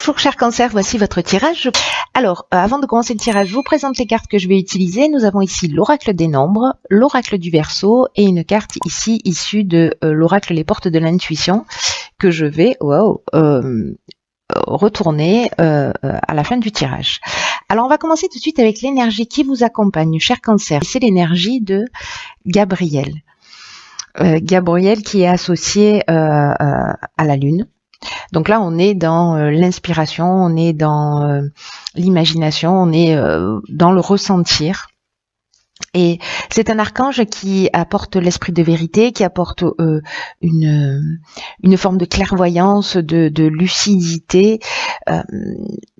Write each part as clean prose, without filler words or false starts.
Bonjour cher cancer, voici votre tirage. Alors, avant de commencer le tirage, je vous présente les cartes que je vais utiliser. Nous avons ici l'oracle des nombres, l'oracle du Verseau et une carte ici issue de l'oracle les portes de l'intuition que je vais retourner à la fin du tirage. Alors, on va commencer tout de suite avec l'énergie qui vous accompagne, cher cancer. C'est l'énergie de Gabriel. Gabriel qui est associé à la Lune. Donc là, on est dans l'inspiration, on est dans l'imagination, on est dans le ressentir. Et c'est un archange qui apporte l'esprit de vérité, qui apporte une forme de clairvoyance, de lucidité,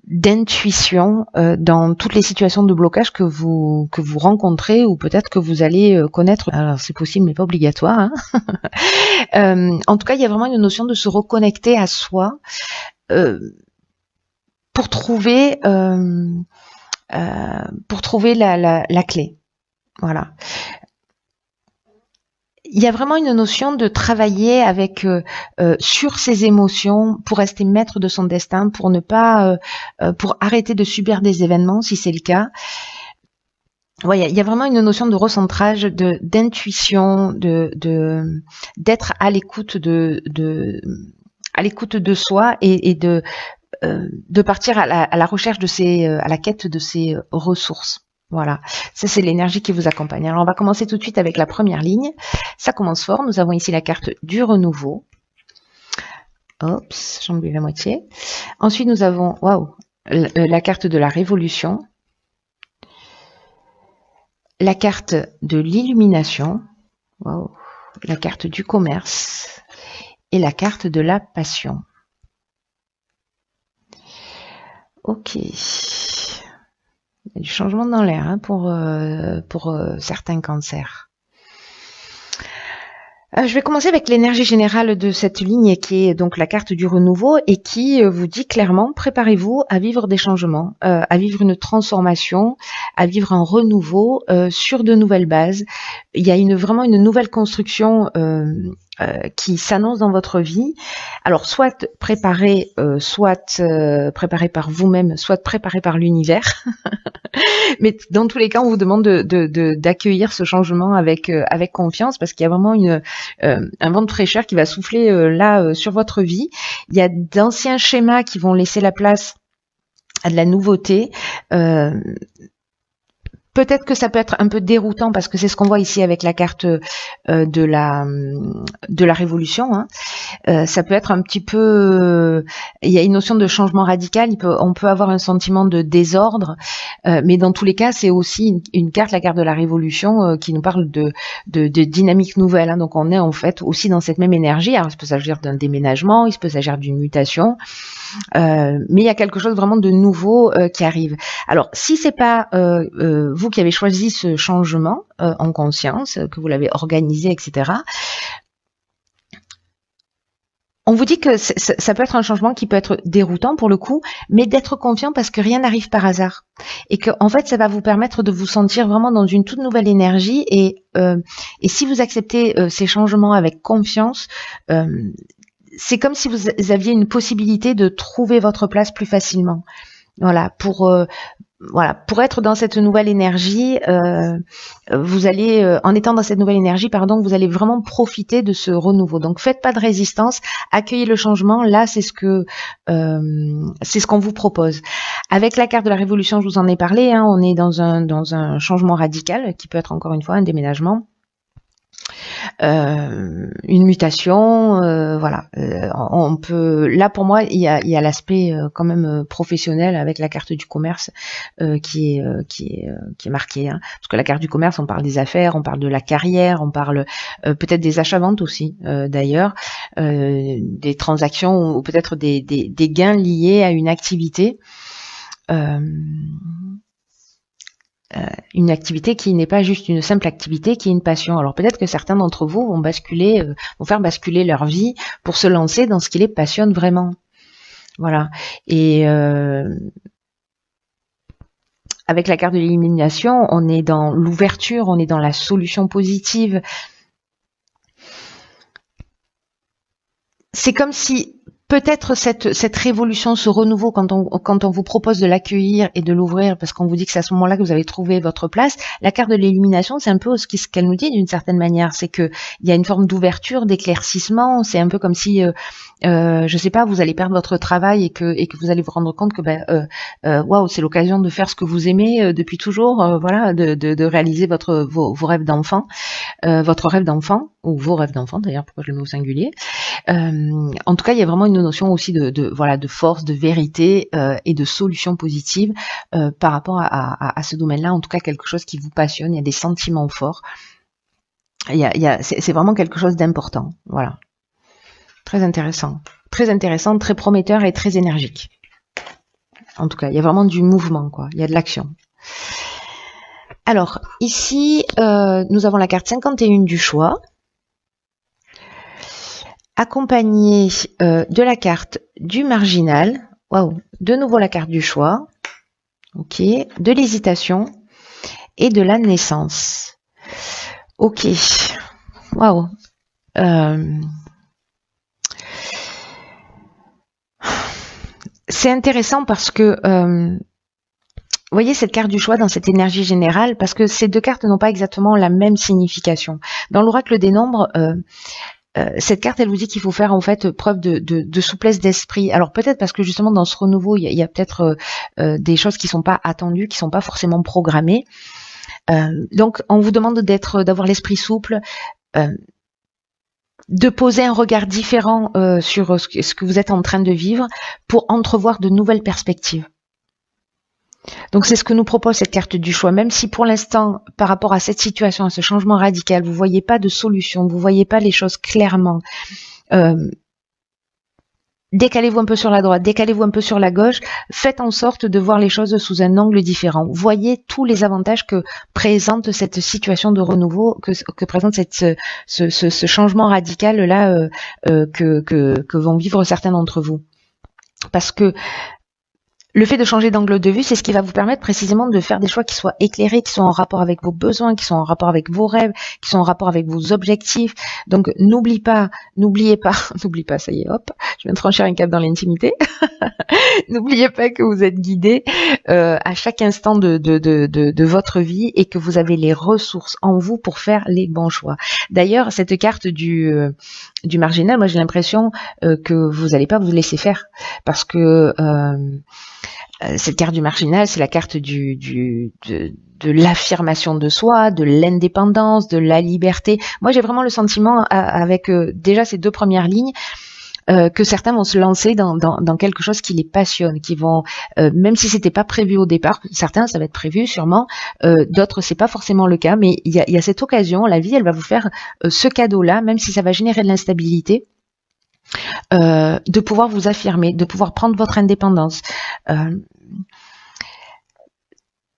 d'intuition dans toutes les situations de blocage que vous rencontrez ou peut-être que vous allez connaître. Alors c'est possible mais pas obligatoire. Hein. En tout cas, il y a vraiment une notion de se reconnecter à soi pour trouver la clé. Voilà. Il y a vraiment une notion de travailler avec sur ses émotions pour rester maître de son destin, pour ne pas pour arrêter de subir des événements si c'est le cas. Ouais, il y a vraiment une notion de recentrage, d'intuition, d'être à l'écoute à l'écoute de soi et de partir à la recherche à la quête de ses ressources. Voilà, ça c'est l'énergie qui vous accompagne. Alors on va commencer tout de suite avec la première ligne. Ça commence fort. Nous avons ici la carte du renouveau. Oups, j'en oublie la moitié. Ensuite nous avons, la carte de la révolution. La carte de l'illumination. La carte du commerce. Et la carte de la passion. Ok. Il y a du changement dans l'air hein, pour certains cancers. Je vais commencer avec l'énergie générale de cette ligne qui est donc la carte du renouveau et qui vous dit clairement préparez-vous à vivre des changements, à vivre une transformation, à vivre un renouveau sur de nouvelles bases. Il y a vraiment une nouvelle construction qui s'annonce dans votre vie. Alors soit préparée par vous-même, soit préparée par l'univers. Mais dans tous les cas, on vous demande d'accueillir ce changement avec confiance parce qu'il y a vraiment un vent de fraîcheur qui va souffler sur votre vie. Il y a d'anciens schémas qui vont laisser la place à de la nouveauté. Peut-être que ça peut être un peu déroutant parce que c'est ce qu'on voit ici avec la carte de la révolution. Hein. Ça peut être un petit peu... il y a une notion de changement radical. On peut avoir un sentiment de désordre. Mais dans tous les cas, c'est aussi une carte, la carte de la révolution, qui nous parle de dynamique nouvelle. Hein. Donc on est en fait aussi dans cette même énergie. Alors il peut s'agir d'un déménagement, il peut s'agir d'une mutation. Mais il y a quelque chose vraiment de nouveau qui arrive. Alors, si c'est pas vous qui avez choisi ce changement en conscience, que vous l'avez organisé, etc., on vous dit que ça peut être un changement qui peut être déroutant pour le coup, mais d'être confiant parce que rien n'arrive par hasard. Et que en fait, ça va vous permettre de vous sentir vraiment dans une toute nouvelle énergie. Et si vous acceptez ces changements avec confiance, c'est comme si vous aviez une possibilité de trouver votre place plus facilement. Voilà, pour être dans cette nouvelle énergie, vous allez, en étant dans cette nouvelle énergie, vous allez vraiment profiter de ce renouveau. Donc, faites pas de résistance, accueillez le changement. Là, c'est ce qu'on vous propose. Avec la carte de la révolution, je vous en ai parlé. Hein, on est dans un changement radical qui peut être encore une fois un déménagement. Une mutation, on peut. Là pour moi, il y a l'aspect quand même professionnel avec la carte du commerce qui est marquée. Hein. Parce que la carte du commerce, on parle des affaires, on parle de la carrière, on parle peut-être des achats-ventes aussi d'ailleurs, des transactions ou peut-être des gains liés à une activité. Une activité qui n'est pas juste une simple activité, qui est une passion. Alors peut-être que certains d'entre vous vont faire basculer leur vie pour se lancer dans ce qui les passionne vraiment. Voilà. Et avec la carte de l'élimination, on est dans l'ouverture, on est dans la solution positive. C'est comme si peut-être cette révolution, ce renouveau, quand on vous propose de l'accueillir et de l'ouvrir, parce qu'on vous dit que c'est à ce moment-là que vous avez trouvé votre place, la carte de l'illumination, c'est un peu ce qu'elle nous dit d'une certaine manière, c'est que il y a une forme d'ouverture, d'éclaircissement, c'est un peu comme si je sais pas, vous allez perdre votre travail et que vous allez vous rendre compte que waouh, c'est l'occasion de faire ce que vous aimez depuis toujours, voilà, de réaliser vos rêves d'enfant, votre rêve d'enfant ou vos rêves d'enfant d'ailleurs, pourquoi je le mets au singulier. En tout cas, il y a vraiment une notion aussi de force, de vérité et de solution positive par rapport à ce domaine-là. En tout cas, quelque chose qui vous passionne. Il y a des sentiments forts. C'est vraiment quelque chose d'important. Voilà, très intéressant, très prometteur et très énergique. En tout cas, il y a vraiment du mouvement, quoi. Il y a de l'action. Alors ici, nous avons la carte 51 du choix, accompagnée de la carte du marginal. Waouh, de nouveau la carte du choix. Ok, de l'hésitation et de la naissance. Ok, waouh. C'est intéressant parce que vous voyez cette carte du choix dans cette énergie générale, parce que ces deux cartes n'ont pas exactement la même signification. Dans l'oracle des nombres, cette carte, elle vous dit qu'il faut faire en fait preuve de souplesse d'esprit. Alors peut-être parce que justement dans ce renouveau, il y a peut-être des choses qui sont pas attendues, qui sont pas forcément programmées. Donc on vous demande d'avoir l'esprit souple, de poser un regard différent sur ce que vous êtes en train de vivre pour entrevoir de nouvelles perspectives. Donc c'est ce que nous propose cette carte du choix, même si pour l'instant, par rapport à cette situation, à ce changement radical, vous voyez pas de solution, vous voyez pas les choses clairement. Décalez-vous un peu sur la droite, décalez-vous un peu sur la gauche, faites en sorte de voir les choses sous un angle différent. Voyez tous les avantages que présente cette situation de renouveau, que présente ce changement radical là que vont vivre certains d'entre vous. Parce que le fait de changer d'angle de vue, c'est ce qui va vous permettre précisément de faire des choix qui soient éclairés, qui sont en rapport avec vos besoins, qui sont en rapport avec vos rêves, qui sont en rapport avec vos objectifs. Donc n'oubliez pas, ça y est, hop, je viens de franchir un cap dans l'intimité. N'oubliez pas que vous êtes guidé à chaque instant de votre vie et que vous avez les ressources en vous pour faire les bons choix. D'ailleurs, cette carte du marginal, moi j'ai l'impression que vous n'allez pas vous laisser faire, parce que cette carte du marginal, c'est la carte de l'affirmation de soi, de l'indépendance, de la liberté. Moi, j'ai vraiment le sentiment, avec déjà ces deux premières lignes, que certains vont se lancer dans quelque chose qui les passionne, qui vont, même si c'était pas prévu au départ, certains ça va être prévu sûrement, d'autres c'est pas forcément le cas, mais il y a cette occasion, la vie elle va vous faire ce cadeau-là, même si ça va générer de l'instabilité. De pouvoir vous affirmer, de pouvoir prendre votre indépendance,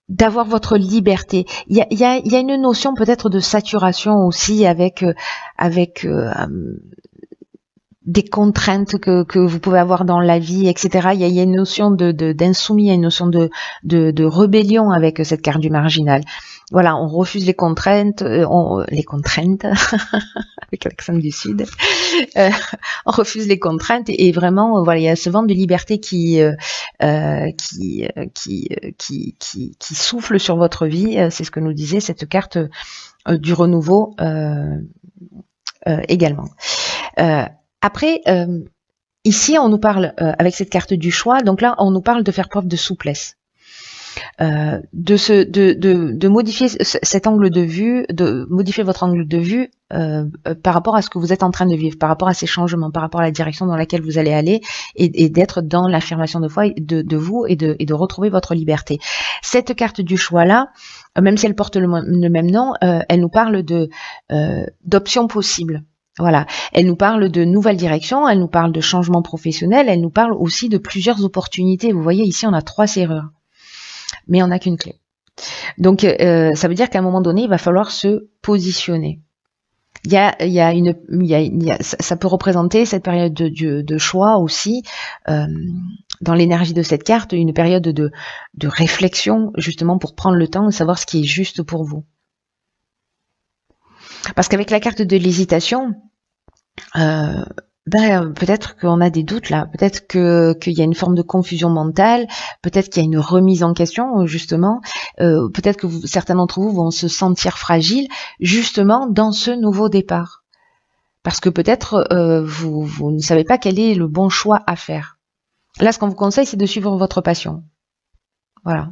d'avoir votre liberté. Il y a une notion peut-être de saturation aussi avec des contraintes que vous pouvez avoir dans la vie, etc. Il y a une notion d'insoumis, il y a une notion de rébellion avec cette carte du marginal. Voilà, on refuse les contraintes, avec l'accent du Sud, on refuse les contraintes et vraiment, voilà, il y a ce vent de liberté qui souffle sur votre vie. C'est ce que nous disait cette carte du renouveau également. Après, ici, on nous parle avec cette carte du choix. Donc là, on nous parle de faire preuve de souplesse. De modifier cet angle de vue, de modifier votre angle de vue par rapport à ce que vous êtes en train de vivre, par rapport à ces changements, par rapport à la direction dans laquelle vous allez aller, et d'être dans l'affirmation de foi de vous et de retrouver votre liberté. Cette carte du choix là, même si elle porte le même nom, elle nous parle d'options possibles. Voilà, elle nous parle de nouvelles directions, elle nous parle de changements professionnels, elle nous parle aussi de plusieurs opportunités. Vous voyez ici, on a 3 serrures, mais on n'a qu'une clé. Donc, ça veut dire qu'à un moment donné, il va falloir se positionner. Ça peut représenter cette période de choix aussi, dans l'énergie de cette carte, une période de réflexion, justement pour prendre le temps de savoir ce qui est juste pour vous. Parce qu'avec la carte de l'hésitation, peut-être qu'on a des doutes là, peut-être qu'il y a une forme de confusion mentale, peut-être qu'il y a une remise en question justement, peut-être que certains d'entre vous vont se sentir fragiles justement dans ce nouveau départ, parce que peut-être vous ne savez pas quel est le bon choix à faire. Là, ce qu'on vous conseille, c'est de suivre votre passion. Voilà.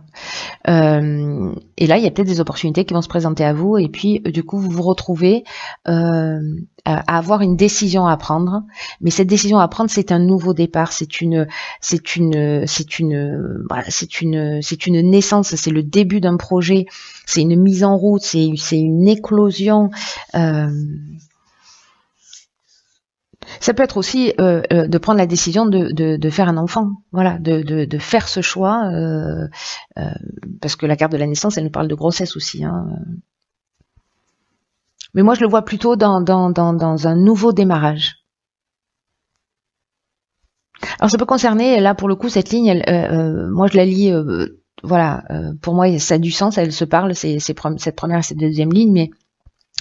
Et là, il y a peut-être des opportunités qui vont se présenter à vous, et puis du coup, vous vous retrouvez à avoir une décision à prendre. Mais cette décision à prendre, c'est un nouveau départ, c'est une naissance, c'est le début d'un projet, c'est une mise en route, c'est une éclosion. Ça peut être aussi de prendre la décision de faire un enfant, voilà, de faire ce choix, parce que la carte de la naissance, elle nous parle de grossesse aussi. Hein. Mais moi, je le vois plutôt dans un nouveau démarrage. Alors, ça peut concerner, là, pour le coup, cette ligne, moi, je la lis, voilà, pour moi, ça a du sens, elle se parle, c'est cette première et cette deuxième ligne,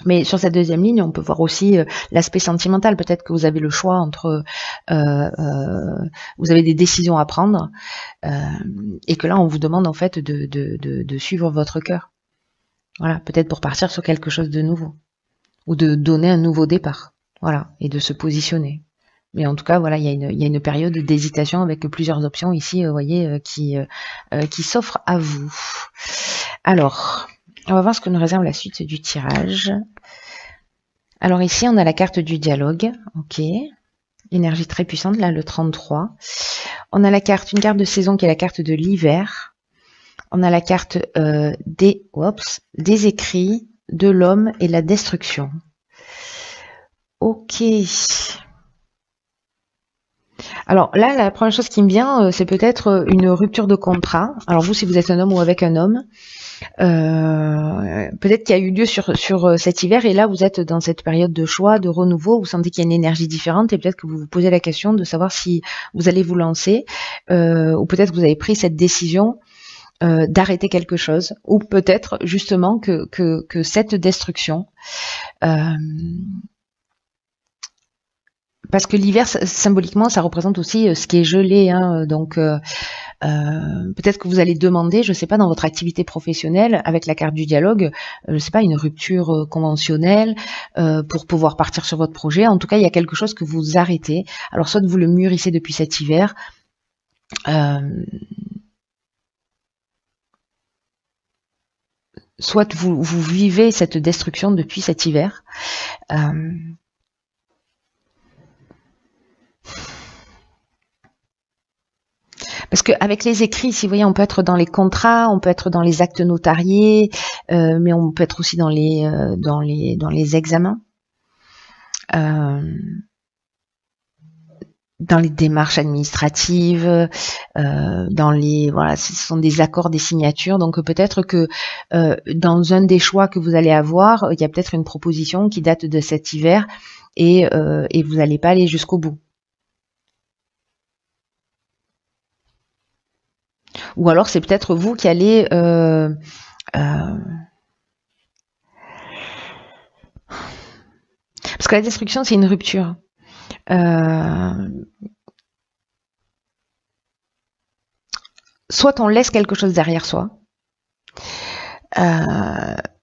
mais sur cette deuxième ligne, on peut voir aussi l'aspect sentimental. Peut-être que vous avez le choix entre, vous avez des décisions à prendre, et que là, on vous demande en fait de suivre votre cœur. Voilà, peut-être pour partir sur quelque chose de nouveau, ou de donner un nouveau départ. Voilà, et de se positionner. Mais en tout cas, voilà, il y a une période d'hésitation avec plusieurs options ici, vous voyez, qui s'offrent à vous. Alors. On va voir ce que nous réserve la suite du tirage. Alors ici, on a la carte du dialogue. Ok. Énergie très puissante, là, le 33. On a une carte de saison qui est la carte de l'hiver. On a la carte des écrits, de l'homme et la destruction. Ok. Alors là, la première chose qui me vient, c'est peut-être une rupture de contrat. Alors vous, si vous êtes un homme ou avec un homme, peut-être qu'il y a eu lieu sur cet hiver, et là vous êtes dans cette période de choix, de renouveau, vous sentez qu'il y a une énergie différente, et peut-être que vous vous posez la question de savoir si vous allez vous lancer, ou peut-être que vous avez pris cette décision d'arrêter quelque chose, ou peut-être justement que cette destruction, parce que l'hiver symboliquement ça représente aussi ce qui est gelé, hein, donc peut-être que vous allez demander, je ne sais pas, dans votre activité professionnelle, avec la carte du dialogue, je ne sais pas, une rupture conventionnelle pour pouvoir partir sur votre projet. En tout cas, il y a quelque chose que vous arrêtez. Alors, soit vous le mûrissez depuis cet hiver, soit vous vivez cette destruction depuis cet hiver. Parce qu'avec les écrits, si vous voyez, on peut être dans les contrats, on peut être dans les actes notariés, mais on peut être aussi dans les examens, dans les démarches administratives, voilà, ce sont des accords, des signatures. Donc peut-être que dans un des choix que vous allez avoir, il y a peut-être une proposition qui date de cet hiver, et vous n'allez pas aller jusqu'au bout. Ou alors c'est peut-être vous qui allez parce que la destruction, c'est une rupture. Soit on laisse quelque chose derrière soi,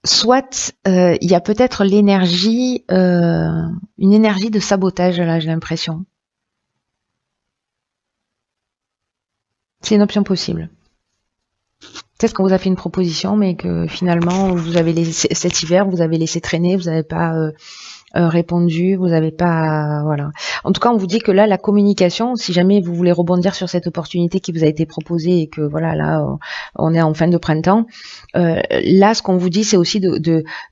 soit il y a peut-être l'énergie, une énergie de sabotage, là, j'ai l'impression. C'est une option possible. Peut-être qu'on vous a fait une proposition, mais que finalement, vous avez laissé, cet hiver, vous avez laissé traîner, vous n'avez pas répondu, vous n'avez pas... Voilà. En tout cas, on vous dit que là, la communication, si jamais vous voulez rebondir sur cette opportunité qui vous a été proposée, et que voilà, là, on est en fin de printemps, là, ce qu'on vous dit, c'est aussi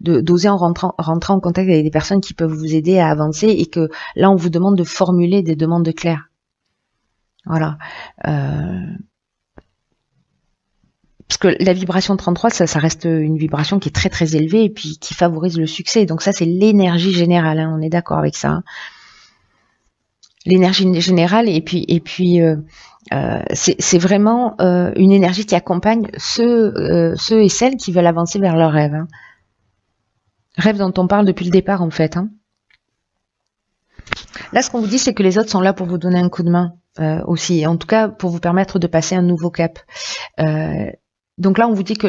d'oser rentrer en contact avec des personnes qui peuvent vous aider à avancer, et que là, on vous demande de formuler des demandes claires. Voilà. Parce que la vibration 33, ça reste une vibration qui est très très élevée, et puis qui favorise le succès. Donc ça, c'est l'énergie générale, hein, on est d'accord avec ça. Hein. L'énergie générale, et puis c'est vraiment une énergie qui accompagne ceux et celles qui veulent avancer vers leurs rêves. Hein. Rêves dont on parle depuis le départ, en fait. Hein. Là, ce qu'on vous dit, c'est que les autres sont là pour vous donner un coup de main aussi, en tout cas pour vous permettre de passer un nouveau cap. Donc là, on vous dit que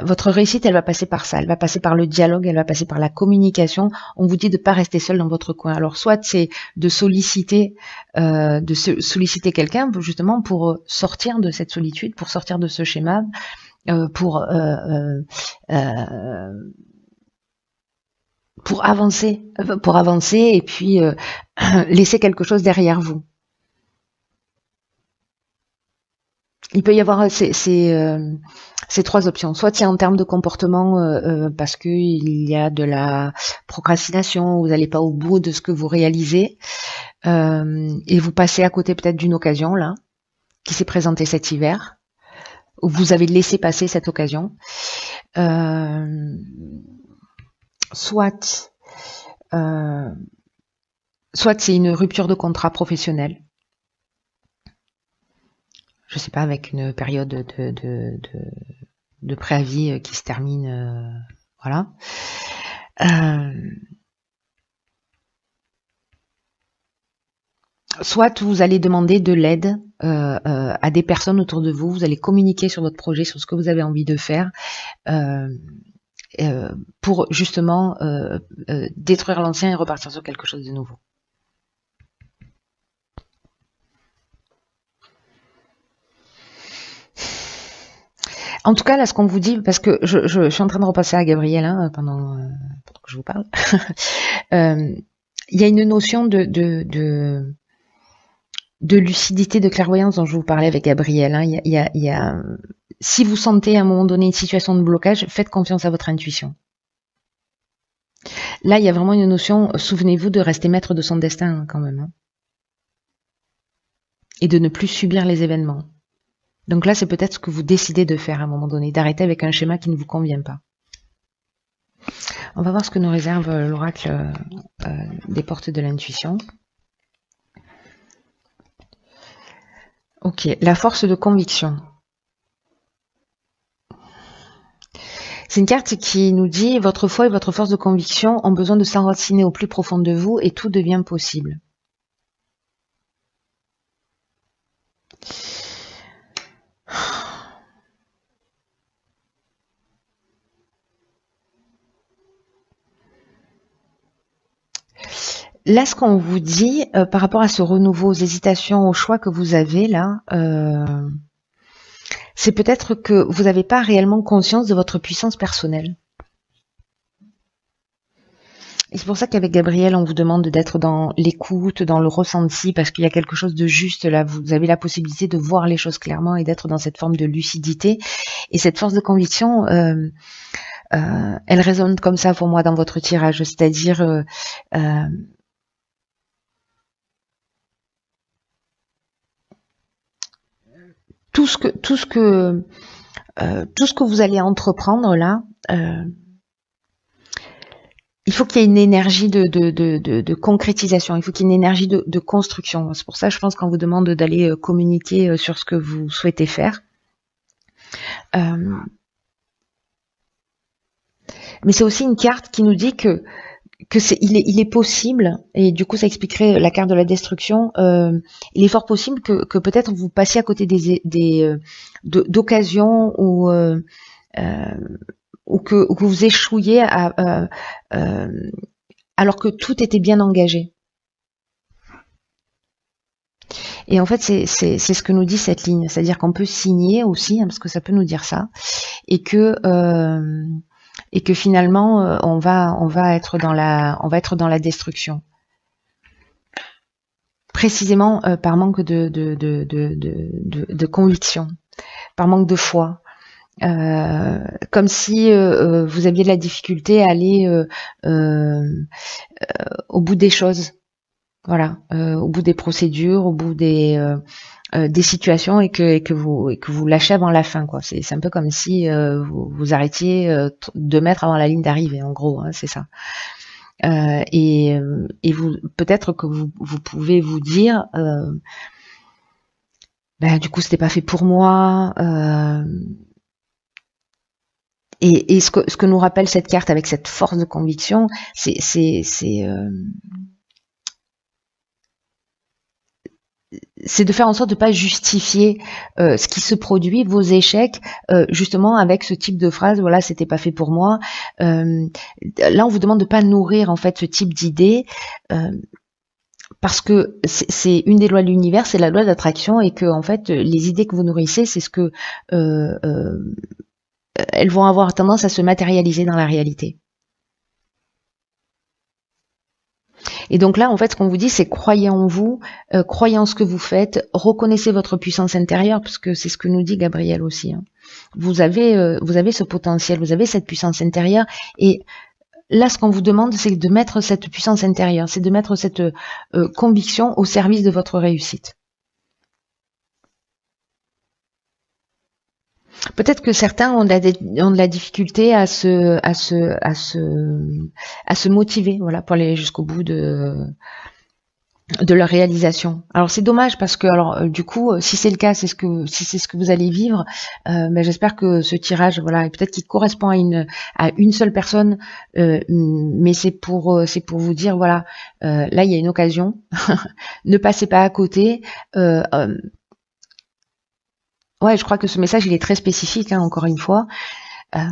votre réussite, elle va passer par ça, elle va passer par le dialogue, elle va passer par la communication. On vous dit de pas rester seul dans votre coin. Alors soit c'est de solliciter quelqu'un justement pour sortir de cette solitude, pour sortir de ce schéma, pour avancer et puis laisser quelque chose derrière vous. Il peut y avoir ces trois options. Soit c'est en termes de comportement parce que il y a de la procrastination, vous n'allez pas au bout de ce que vous réalisez et vous passez à côté peut-être d'une occasion là qui s'est présentée cet hiver, où vous avez laissé passer cette occasion. Soit c'est une rupture de contrat professionnel. Je sais pas, avec une période de préavis qui se termine, voilà. Soit vous allez demander de l'aide à des personnes autour de vous, vous allez communiquer sur votre projet, sur ce que vous avez envie de faire, pour justement détruire l'ancien et repartir sur quelque chose de nouveau. En tout cas, là, ce qu'on vous dit, parce que je suis en train de repasser à Gabriel pendant que je vous parle, il y a une notion de lucidité, de clairvoyance dont je vous parlais avec Gabriel. Si vous sentez à un moment donné une situation de blocage, faites confiance à votre intuition. Là, il y a vraiment une notion, souvenez-vous de rester maître de son destin quand même. Et de ne plus subir les événements. Donc là, c'est peut-être ce que vous décidez de faire à un moment donné, d'arrêter avec un schéma qui ne vous convient pas. On va voir ce que nous réserve l'oracle des portes de l'intuition. Ok, la force de conviction. C'est une carte qui nous dit « Votre foi et votre force de conviction ont besoin de s'enraciner au plus profond de vous et tout devient possible. » Là, ce qu'on vous dit par rapport à ce renouveau, aux hésitations, aux choix que vous avez là, c'est peut-être que vous n'avez pas réellement conscience de votre puissance personnelle. Et c'est pour ça qu'avec Gabriel, on vous demande d'être dans l'écoute, dans le ressenti, parce qu'il y a quelque chose de juste là. Vous avez la possibilité de voir les choses clairement et d'être dans cette forme de lucidité. Et cette force de conviction, elle résonne comme ça pour moi dans votre tirage, c'est-à-dire tout ce que vous allez entreprendre là, il faut qu'il y ait une énergie de concrétisation, il faut qu'il y ait une énergie de construction. C'est pour ça, je pense qu'on vous demande d'aller communiquer sur ce que vous souhaitez faire. Mais c'est aussi une carte qui nous dit que il est possible, et du coup ça expliquerait la carte de la destruction, il est fort possible que peut-être vous passiez à côté d'occasions ou que vous échouiez alors que tout était bien engagé. Et en fait, c'est ce que nous dit cette ligne, c'est-à-dire qu'on peut signer aussi, parce que ça peut nous dire ça, et que finalement on va être dans la destruction, précisément par manque de conviction, par manque de foi, comme si vous aviez de la difficulté à aller au bout des choses, voilà, au bout des procédures, au bout des situations, et que vous lâchez avant la fin, quoi. C'est un peu comme si vous arrêtiez 2 mètres avant la ligne d'arrivée, en gros, c'est ça. Et vous, peut-être que vous pouvez vous dire, du coup, c'était pas fait pour moi. Et ce que nous rappelle cette carte avec cette force de conviction, c'est c'est de faire en sorte de pas justifier ce qui se produit, vos échecs, justement avec ce type de phrase, voilà, c'était pas fait pour moi. Là, on vous demande de pas nourrir en fait ce type d'idées. Parce que c'est une des lois de l'univers, c'est la loi d'attraction, et que en fait les idées que vous nourrissez, c'est ce que elles vont avoir tendance à se matérialiser dans la réalité. Et donc là, en fait, ce qu'on vous dit, c'est croyez en vous, croyez en ce que vous faites, reconnaissez votre puissance intérieure, parce que c'est ce que nous dit Gabriel aussi. Hein. Vous avez ce potentiel, vous avez cette puissance intérieure, et là, ce qu'on vous demande, c'est de mettre cette puissance intérieure, c'est de mettre cette conviction au service de votre réussite. Peut-être que certains ont de la difficulté à se motiver, voilà, pour aller jusqu'au bout de leur réalisation. Alors c'est dommage parce que du coup, si c'est le cas, si c'est ce que vous allez vivre, mais j'espère que ce tirage, voilà, peut-être qu'il correspond à une seule personne, mais c'est pour vous dire, voilà, là il y a une occasion, ne passez pas à côté. Ouais, je crois que ce message il est très spécifique, hein, encore une fois. Il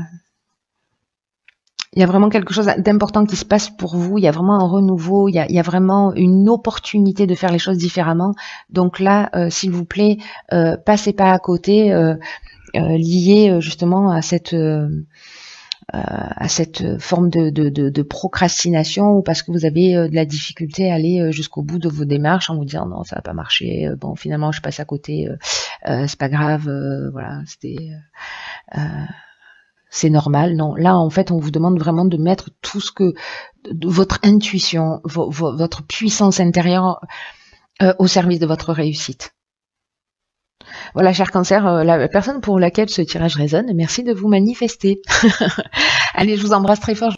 y a vraiment quelque chose d'important qui se passe pour vous, il y a vraiment un renouveau, il y a vraiment une opportunité de faire les choses différemment. Donc là, s'il vous plaît, passez pas à côté, lié justement à cette forme de procrastination, ou parce que vous avez de la difficulté à aller jusqu'au bout de vos démarches en vous disant non, ça va pas marcher, bon finalement je passe à côté, c'est pas grave, voilà, c'est normal. Non, là en fait on vous demande vraiment de mettre tout ce que votre intuition, votre puissance intérieure au service de votre réussite. Voilà, cher Cancer, la personne pour laquelle ce tirage résonne, merci de vous manifester. Allez, je vous embrasse très fort.